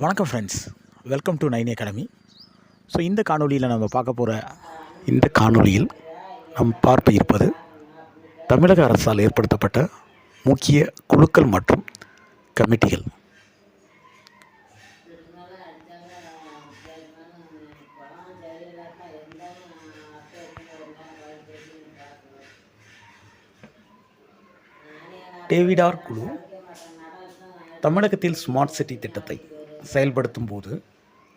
வணக்கம் friends, welcome to 9 academy. So இந்த காணொலியில் நம்ம பார்க்க இருப்பது தமிழக அரசால் ஏற்படுத்தப்பட்ட முக்கிய குழுக்கள் மற்றும் கமிட்டிகள். டேவிடார் குழு தமிழகத்தில் ஸ்மார்ட் சிட்டி திட்டத்தை செயல்படுத்தும் போது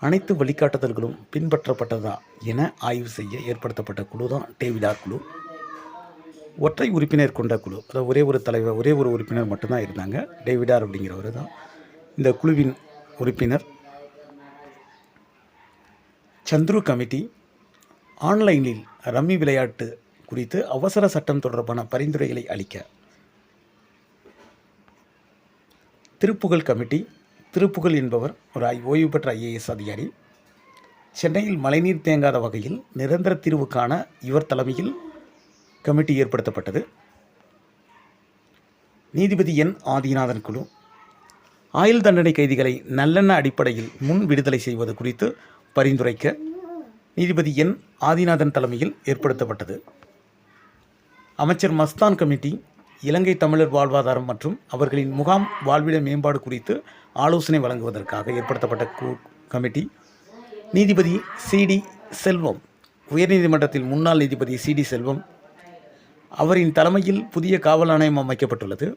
அனைத்து வழிகாட்டுதல்களும் பின்பற்றப்பட்டதா என ஆய்வு செய்ய ஏற்படுத்தப்பட்ட குழு தான் டேவிடார் குழு. ஒற்றை உறுப்பினர் கொண்ட குழு, அதாவது ஒரே ஒரு உறுப்பினர் மட்டும்தான் இருந்தாங்க. டேவிடார் அப்படிங்கிறவர் தான் இந்த குழுவின் உறுப்பினர். சந்துரு கமிட்டி ஆன்லைனில் ரம்மி விளையாட்டு குறித்து அவசர சட்டம் தொடர்பான பரிந்துரைகளை அளிக்க. திருப்புகழ் கமிட்டி, திருப்புகழ் என்பவர் ஒரு ஓய்வு பெற்ற IAS அதிகாரி. சென்னையில் மழைநீர் தேங்காத வகையில் நிரந்தர தீர்வு காண இவர் தலைமையில் கமிட்டி ஏற்படுத்தப்பட்டது. நீதிபதி N ஆதிநாதன் குழு ஆயுள் தண்டனை கைதிகளை நல்லெண்ண அடிப்படையில் முன் விடுதலை செய்வது குறித்து பரிந்துரைக்க நீதிபதி N ஆதிநாதன் தலைமையில் ஏற்படுத்தப்பட்டது. அமைச்சர் மஸ்தான் கமிட்டி இலங்கை தமிழர் வாழ்வாதாரம் மற்றும் அவர்களின் முகாம் வாழ்விட மேம்பாடு குறித்து ஆலோசனை வழங்குவதற்காக ஏற்படுத்தப்பட்ட கமிட்டி. நீதிபதி CD செல்வம், உயர்நீதிமன்றத்தில் முன்னாள் நீதிபதி CD செல்வம் அவரின் தலைமையில் புதிய காவல் ஆணையம் அமைக்கப்பட்டுள்ளது.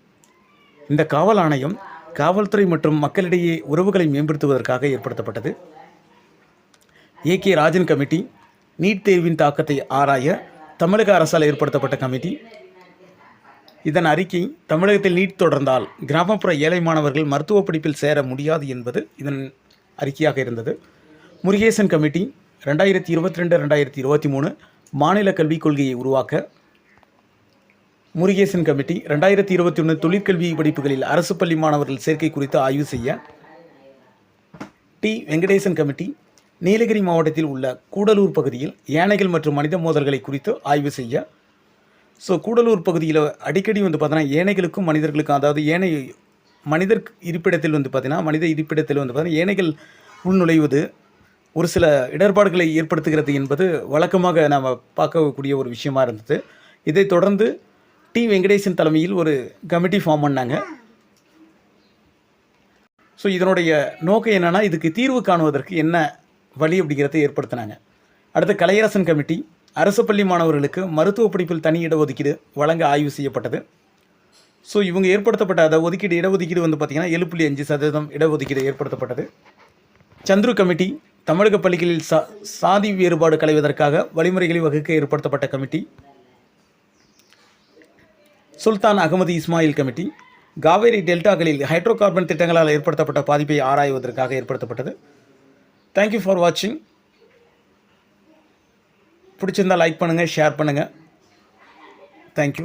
இந்த காவல் ஆணையம் காவல்துறை மற்றும் மக்களிடையே உறவுகளை மேம்படுத்துவதற்காக ஏற்படுத்தப்பட்டது. AK ராஜன் கமிட்டி நீட் தேர்வின் தாக்கத்தை ஆராய தமிழக அரசால் ஏற்படுத்தப்பட்ட கமிட்டி. இதன் அறிக்கை தமிழகத்தில் நீட் தொடர்ந்தால் கிராமப்புற ஏழை மாணவர்கள் மருத்துவ படிப்பில் சேர முடியாது என்பது இதன் அறிக்கையாக இருந்தது. முருகேசன் கமிட்டி 2022-2023 மாநில கல்விக் கொள்கையை உருவாக்க. முருகேசன் கமிட்டி 2021 தொழிற்கல்வி படிப்புகளில் அரசு பள்ளி மாணவர்கள் சேர்க்கை குறித்து ஆய்வு செய்ய. வெங்கடேசன் கமிட்டி நீலகிரி மாவட்டத்தில் உள்ள கூடலூர் பகுதியில் யானைகள் மற்றும் மனித மோதல்களை குறித்து ஆய்வு செய்ய. ஸோ கூடலூர் பகுதியில் அடிக்கடி பார்த்தீங்கன்னா யானைகளுக்கும் மனிதர்களுக்கும், அதாவது மனிதர் இருப்பிடத்தில் பார்த்தீங்கன்னா மனித இருப்பிடத்தில் பார்த்தீங்கன்னா யானைகள் உள்நுழைவது ஒரு சில இடர்பாடுகளை ஏற்படுத்துகிறது என்பது வழக்கமாக நாம் பார்க்கக்கூடிய ஒரு விஷயமா இருந்தது. இதைத் தொடர்ந்து வெங்கடேசன் தலைமையில் ஒரு கமிட்டி ஃபார்ம் பண்ணாங்க. ஸோ இதனுடைய நோக்கம் என்னென்னா, இதுக்கு தீர்வு காணுவதற்கு என்ன வழி அப்படிங்கிறத ஏற்படுத்தினாங்க. அடுத்து கலையரசன் கமிட்டி அரசு பள்ளி மாணவர்களுக்கு மருத்துவ படிப்பில் தனி இடஒதுக்கீடு வழங்க ஆய்வு செய்யப்பட்டது. ஸோ இவங்க ஏற்படுத்தப்பட்ட இடஒதுக்கீடு பார்த்திங்கன்னா 7.5% இடஒதுக்கீடு ஏற்படுத்தப்பட்டது. சந்துரு கமிட்டி தமிழக பள்ளிகளில் சாதி வேறுபாடு களைவதற்காக வழிமுறைகளை வகுக்க ஏற்படுத்தப்பட்ட கமிட்டி. சுல்தான் அகமது இஸ்மாயில் கமிட்டி காவேரி டெல்டாக்களில் ஹைட்ரோ கார்பன் திட்டங்களால் ஏற்படுத்தப்பட்ட பாதிப்பை ஆராய்வதற்காக ஏற்படுத்தப்பட்டது. தேங்க்யூ ஃபார் வாட்சிங். பிடிச்சிருந்தால் லைக் பண்ணுங்கள், ஷேர் பண்ணுங்கள். தேங்க்யூ.